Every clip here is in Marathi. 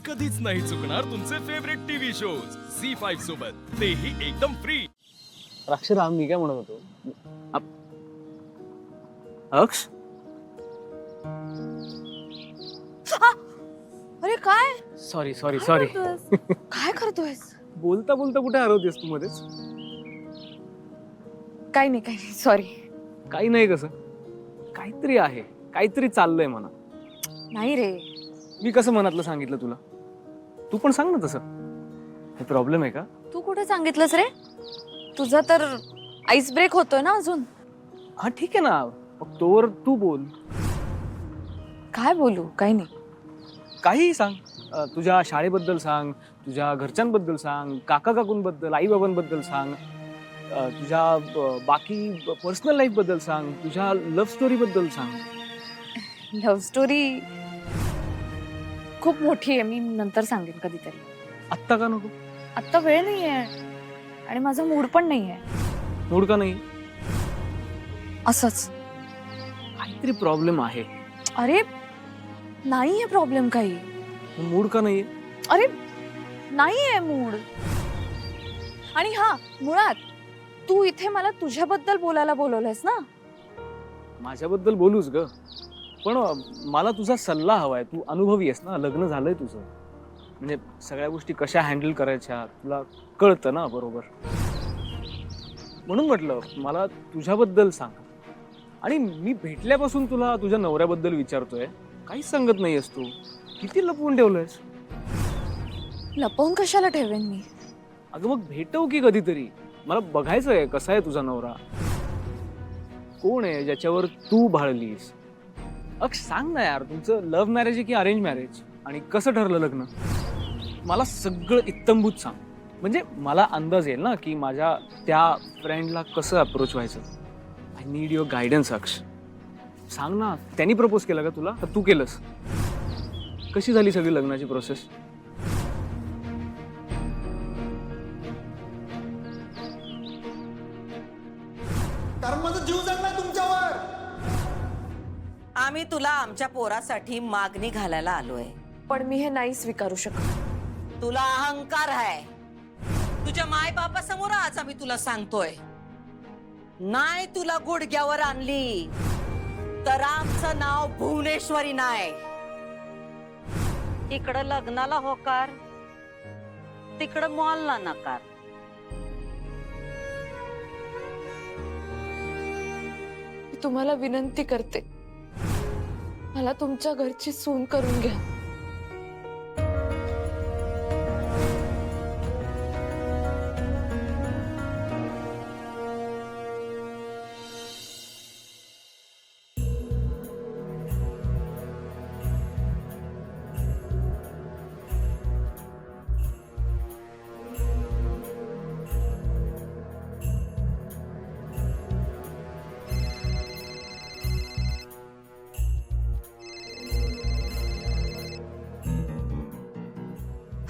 कधीच नाही चुकणार तुमचे फेवरेट टीव्ही शोज झी5 सोबत, तेही एकदम फ्री. अक्षरधाम मी काय म्हणत होतो अक्ष अरे काय सॉरी सॉरी काय सॉरी करतोयस? काय करतोयस? बोलता बोलता कुठे हरवतेस तू मध्येच काही नाही सॉरी. काही नाही कसं काहीतरी आहे काहीतरी चाललंय म्हणा. नाही रे, मी कसं मनातलं सांगितलं तुला, तू पण सांग ना तसं. हे प्रॉब्लेम आहे का? तू कुठे सांगितलंस रे? तुझा तर आईस ब्रेक होतोय ना अजून. हा ठीक आहे ना, मग तोवर तू बोल. काय बोलू? काही नाही. काहीही सांग. तुझ्या शाळेबद्दल सांग, तुझ्या घरच्यांबद्दल सांग, काका काकूंबद्दल, आई बाबांबद्दल सांग, तुझ्या बाकी पर्सनल लाईफ बद्दल सांग, तुझ्या लव्ह स्टोरी बद्दल सांग. लव्ह स्टोरी खूप मोठी आहे, मी नंतर सांगेन कधीतरी. आत्ता का नको? आत्ता वेळ नाहीये आणि माझा मूड पण नाहीये. मूड का नाही? असंच. काहीतरी प्रॉब्लेम आहे. अरे नाहीये प्रॉब्लेम काही. मूड का नाही? अरे नाहीये मूड. आणि हा, मुळात तू इथे मला तुझ्याबद्दल बोलायला बोलवलंयस ना. माझ्याबद्दल बोलूच ग, पण मला तुझा सल्ला हवाय. तू अनुभवी आहेस ना, लग्न झालंय तुझं, म्हणजे सगळ्या गोष्टी कशा हँडल करायच्या तुला कळतं ना बरोबर. म्हणून म्हटलं मला तुझ्याबद्दल सांग. आणि मी भेटल्यापासून तुला तुझ्या नवऱ्याबद्दल विचारतोय, काहीच सांगत नाहीयेस तू. किती लपवून ठेवलंयस? लपवून कशाला ठेवेन मी? अगं मग भेटव की कधीतरी. मला बघायचंय कसा आहे तुझा नवरा, कोण आहे ज्याच्यावर तू भाळलीस. अक्ष सांग ना यार, तुमचं लव्ह मॅरेज आहे की अरेंज मॅरेज, आणि कसं ठरलं लग्न? मला सगळं इत्तंभूत सांग, म्हणजे मला अंदाज येईल ना की माझ्या त्या फ्रेंडला कसं अप्रोच व्हायचं. आय नीड युअर गायडन्स अक्ष. सांग ना, त्यांनी प्रपोज केलं का तुला, तर तू केलंस? कशी झाली सगळी लग्नाची प्रोसेस? कारण माझा जीव जगलाय तुमच्यावर. आम्ही तुला आमच्या पोरासाठी मागणी घालायला आलोय. पण मी हे नाही स्वीकारू शकत. तुला अहंकार आहे. तुझ्या माय बापा समोर आज आम्ही तुला सांगतोय, नाही तुला गुडघ्यावर आणली तर आमचं नाव भुवनेश्वरी नाही. इकडं लग्नाला होकार, तिकडं मॉलला नकार. मी तुम्हाला विनंती करते, मला तुमच्या घरची सून करून घ्या.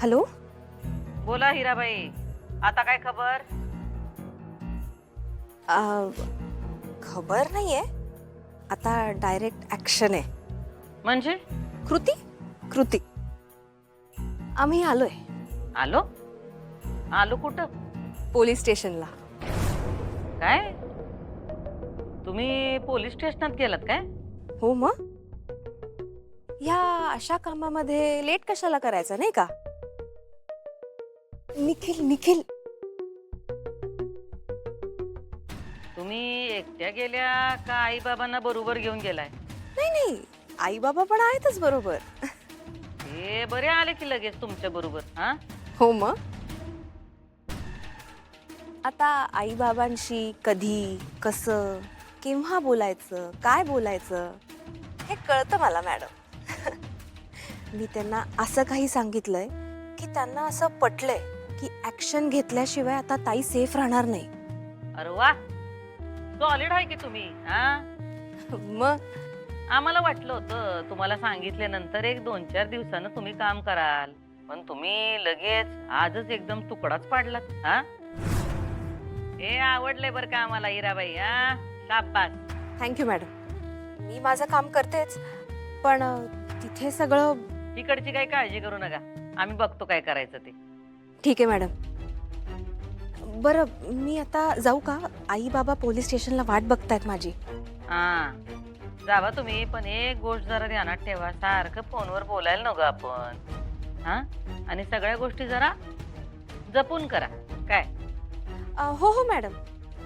हॅलो, बोला हिराबाई, आता काय खबर? खबर नाहीये. आता डायरेक्ट ऍक्शन आहे. म्हणजे कृती आम्ही आलोय आलो आलो कुठं? पोलीस स्टेशनला. काय तुम्ही पोलीस स्टेशनात गेलात काय? हो, मग या अशा कामामध्ये लेट कशाला करायचं, नाही का? निखिल तुम्ही एकट्या गेल्या का आई बाबांना बरोबर घेऊन गेलाय? नाही, आई बाबा पण आहेतच बरोबर. हे बरे आले की लगेच तुमच्या बरोबर. हा, हो, मग आता आई बाबांशी कधी, कसं, केव्हा बोलायचं, काय बोलायचं हे कळतं मला मॅडम. मी त्यांना असं काही सांगितलंय की त्यांना असं पटलंय की ऍक्शन घेतल्याशिवाय आता ताई सेफ राहणार नाही. अरे वा, सॉलिड आहे की तुम्ही. हा, मग आम्हाला वाटलं होतं तुम्हाला सांगितल्यानंतर 1-2-4 दिवसानं तुम्ही काम कराल, पण तुम्ही लगेच आजच एकदम तुकडाच पाडलात. हा, हे आवडले बरं का आम्हाला हिराबाई. हा, शाबास. Thank you madam. मी माझं काम करतेच, पण तिथे सगळं तिकडची काही काळजी करू नका. आम्ही बघतो काय करायचं ते. ठीक आहे मॅडम. बरं मी आता जाऊ का? आई बाबा पोलीस स्टेशनला वाट बघतायत माझी. हा जावा तुम्ही, पण एक गोष्ट जरा ध्यानात ठेवा, सारखं फोनवर बोलायला नको आपण. हा आणि सगळ्या गोष्टी जरा जपून करा काय. हो हो मॅडम,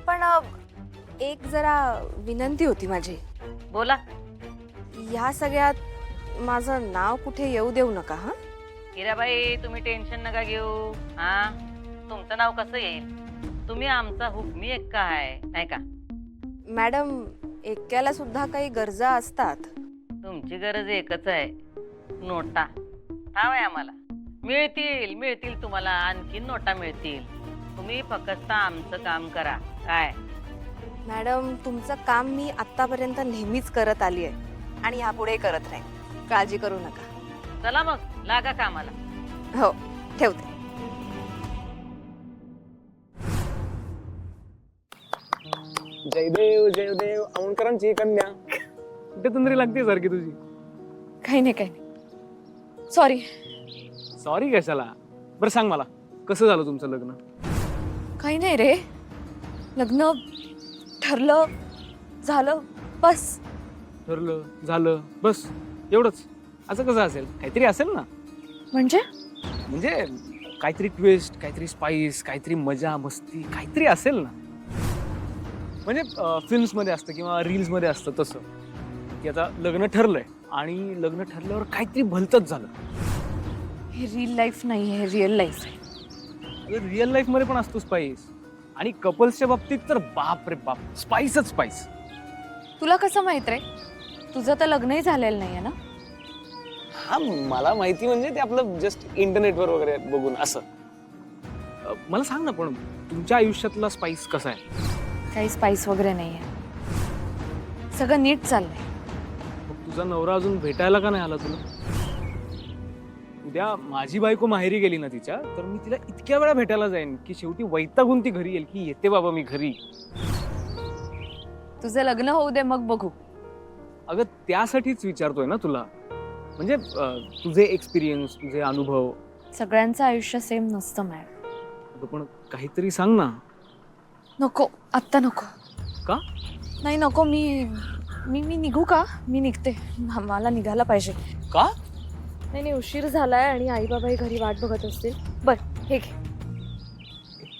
पण एक जरा विनंती होती माझी. बोला. ह्या सगळ्यात माझं नाव कुठे येऊ देऊ नका. हा हिराबाई तुम्ही टेन्शन नका घेऊ. हा तुमचं नाव कसं येईल? तुम्ही आमचा हुकमी एक्का आहे नाही का? मॅडम, एक्क्याला सुद्धा काही गरजा असतात. तुमची गरज एकच आहे, नोटा. ठाव आहे आम्हाला. मिळतील मिळतील तुम्हाला, आणखीन नोटा मिळतील. तुम्ही फक्त आमचं काम करा काय. मॅडम, तुमचं काम मी आतापर्यंत नेहमीच करत आली आहे आणि यापुढे करत राहीन. काळजी करू नका. चला मग लागा कामाला. हो, ठेवते. जयदेव जयदेव औंधकरांची कन्या. कुठे तंद्री लागते सारखी तुझी. काही नाही सॉरी. सॉरी कशाला? बरं सांग मला, कसं झालं तुमचं लग्न? काही नाही रे, लग्न ठरलं, झालं, बस. ठरलं झालं बस एवढंच? असं कसं असेल? काहीतरी असेल ना. म्हणजे म्हणजे काहीतरी ट्विस्ट, काहीतरी स्पाइस, काहीतरी मजा मस्ती काहीतरी असेल ना. म्हणजे फिल्म्स मध्ये असतं किंवा रील्स मध्ये असतं तसं, की आता लग्न ठरलंय आणि लग्न ठरल्यावर काहीतरी भलतच झालं. हे रिअल लाईफ नाही, हे रिअल लाईफ आहे. रिअल लाईफ मध्ये पण असतो स्पाइस, आणि कपल्सच्या बाबतीत तर बाप रे बाप, स्पाइसच स्पाइस. तुला कसं माहित रे? तुझं तर लग्नही झालेलं नाहीये ना? हा मला माहिती, म्हणजे ते आपलं जस्ट इंटरनेटवर वगैरे बघून असं. मला सांग ना, पण तुमच्या आयुष्यातला स्पाइस कसा आहे? काही स्पाइस वगैरे नाहीये, सगळं नीट चाललंय. मग तुझा नवरा अजून भेटायला का नाही आला तुला? उद्या माझी बायको माहेरी गेली ना तिच्या, तर मी तिला इतक्या वेळा भेटायला जाईन की शेवटी वैतागून ती घरी येईल की येते बाबा मी घरी. तुझं लग्न होऊ दे, मग बघू. अगं त्यासाठीच विचारतोय ना तुला, म्हणजे तुझे एक्सपिरियन्स, तुझे अनुभव. सगळ्यांचं आयुष्य सेम नसतं मॅम. अगं पण काहीतरी सांग ना. नको, आत्ता नको. का? नाही नको. मी निघू का? मी निघते, मला निघायला पाहिजे. का? नाही उशीर झालाय आणि आई बाबाही घरी वाट बघत असतील. बर, हे घे.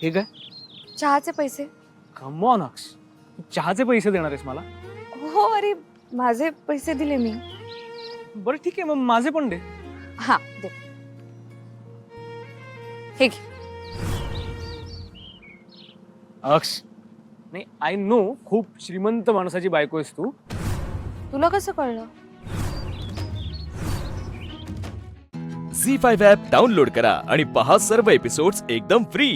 हे काय? चहाचे पैसे. कम ऑन अक्ष, चहाचे पैसे देणार आहेस मला? हो, अरे माझे पैसे दिले मी. बरं ठीक आहे, मग माझे पण दे. हा दे. हे घे. अक्ष, नाही आय नो, खूप श्रीमंत माणसाची बायको आहेस तू. तुला कसं कळलं? झी5 ॲप डाउनलोड करा आणि पहा सर्व एपिसोड्स एकदम फ्री.